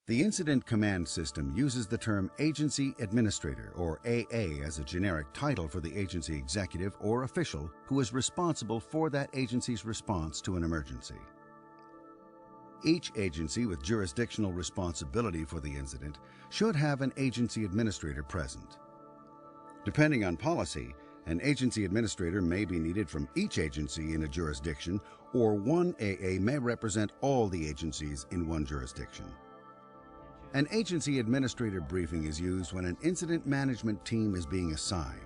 The Incident Command System uses the term Agency Administrator, or AA, as a generic title for the agency executive or official who is responsible for that agency's response to an emergency. Each agency with jurisdictional responsibility for the incident should have an agency administrator present. Depending on policy, an agency administrator may be needed from each agency in a jurisdiction, or one AA may represent all the agencies in one jurisdiction. An agency administrator briefing is used when an incident management team is being assigned.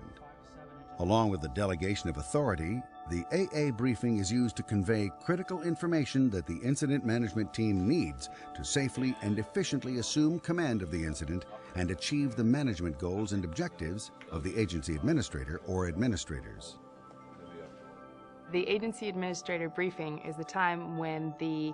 Along with the delegation of authority, the AA briefing is used to convey critical information that the incident management team needs to safely and efficiently assume command of the incident and achieve the management goals and objectives of the agency administrator or administrators. The agency administrator briefing is the time when the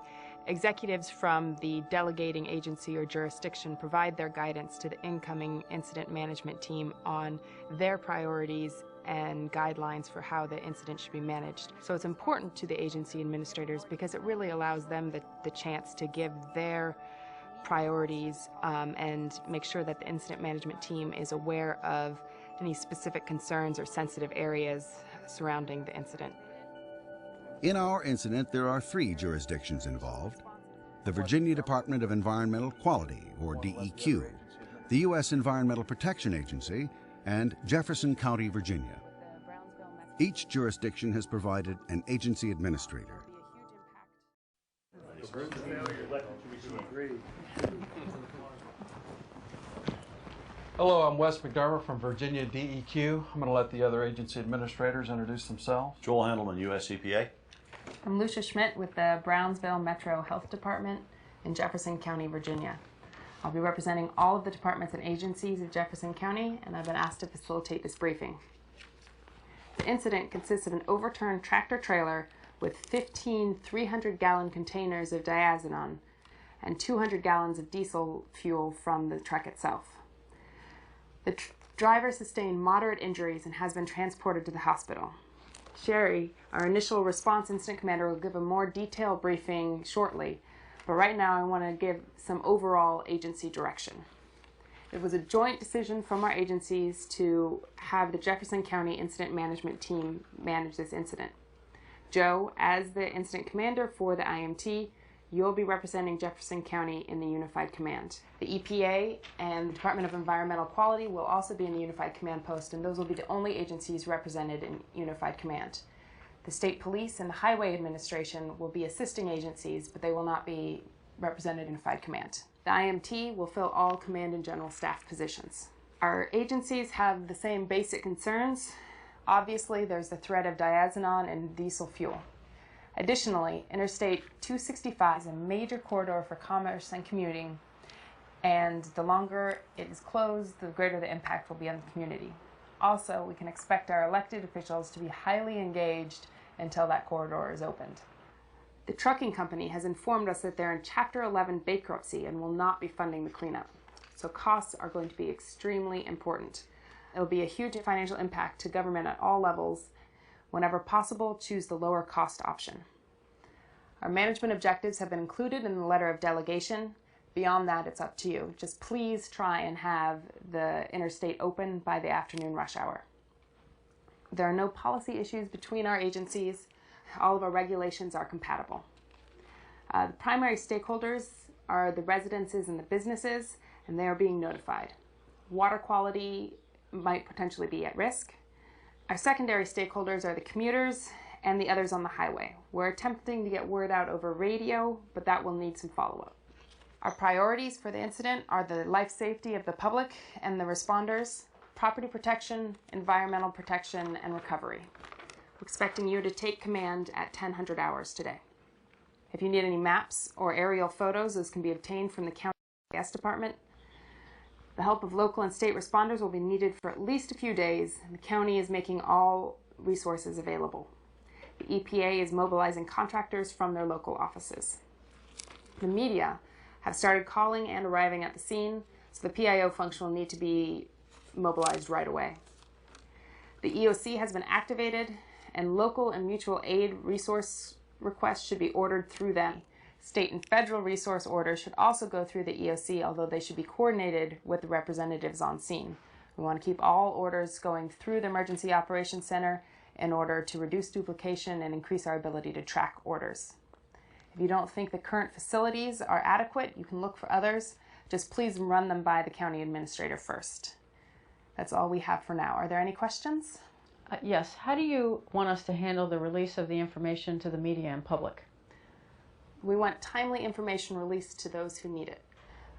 executives from the delegating agency or jurisdiction provide their guidance to the incoming incident management team on their priorities and guidelines for how the incident should be managed. So it's important to the agency administrators because it really allows them the chance to give their priorities and make sure that the incident management team is aware of any specific concerns or sensitive areas surrounding the incident. In our incident, there are 3 jurisdictions involved: the Virginia Department of Environmental Quality, or DEQ, the U.S. Environmental Protection Agency, and Jefferson County, Virginia. Each jurisdiction has provided an agency administrator. Hello, I'm Wes McDermott from Virginia DEQ. I'm going to let the other agency administrators introduce themselves. Joel Handelman, U.S. EPA. I'm Lucia Schmidt with the Brownsville Metro Health Department in Jefferson County, Virginia. I'll be representing all of the departments and agencies of Jefferson County, and I've been asked to facilitate this briefing. The incident consists of an overturned tractor trailer with 15 300-gallon containers of diazinon and 200 gallons of diesel fuel from the truck itself. The driver sustained moderate injuries and has been transported to the hospital. Sherry, our initial response incident commander, will give a more detailed briefing shortly, but right now I want to give some overall agency direction. It was a joint decision from our agencies to have the Jefferson County Incident Management Team manage this incident. Joe, as the incident commander for the IMT, you'll be representing Jefferson County in the Unified Command. The EPA and the Department of Environmental Quality will also be in the Unified Command post, and those will be the only agencies represented in Unified Command. The State Police and the Highway Administration will be assisting agencies, but they will not be represented in Unified Command. The IMT will fill all command and general staff positions. Our agencies have the same basic concerns. Obviously, there's the threat of diazinon and diesel fuel. Additionally, Interstate 265 is a major corridor for commerce and commuting, and the longer it is closed, the greater the impact will be on the community. Also, we can expect our elected officials to be highly engaged until that corridor is opened. The trucking company has informed us that they're in Chapter 11 bankruptcy and will not be funding the cleanup. So costs are going to be extremely important. It'll be a huge financial impact to government at all levels. Whenever possible, choose the lower cost option. Our management objectives have been included in the letter of delegation. Beyond that, it's up to you. Just please try and have the interstate open by the afternoon rush hour. There are no policy issues between our agencies. All of our regulations are compatible. The primary stakeholders are the residences and the businesses, and they are being notified. Water quality might potentially be at risk. Our secondary stakeholders are the commuters and the others on the highway. We're attempting to get word out over radio, but that will need some follow-up. Our priorities for the incident are the life safety of the public and the responders, property protection, environmental protection, and recovery. We're expecting you to take command at 1000 hours today. If you need any maps or aerial photos, those can be obtained from the County Gas Department. The help of local and state responders will be needed for at least a few days, and the county is making all resources available. The EPA is mobilizing contractors from their local offices. The media have started calling and arriving at the scene, so the PIO function will need to be mobilized right away. The EOC has been activated, and local and mutual aid resource requests should be ordered through them. State and federal resource orders should also go through the EOC, although they should be coordinated with the representatives on scene. We want to keep all orders going through the Emergency Operations Center in order to reduce duplication and increase our ability to track orders. If you don't think the current facilities are adequate, you can look for others. Just please run them by the county administrator first. That's all we have for now. Are there any questions? Yes. How do you want us to handle the release of the information to the media and public? We want timely information released to those who need it.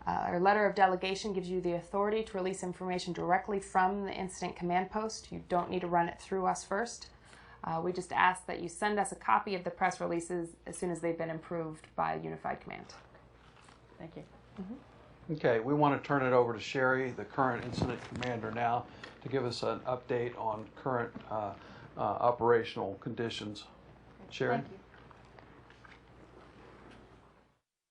Our letter of delegation gives you the authority to release information directly from the incident command post. You don't need to run it through us first. We just ask that you send us a copy of the press releases as soon as they've been approved by Unified Command. Thank you. Okay, we want to turn it over to Sherry, the current incident commander now, to give us an update on current operational conditions. Sherry? Thank you.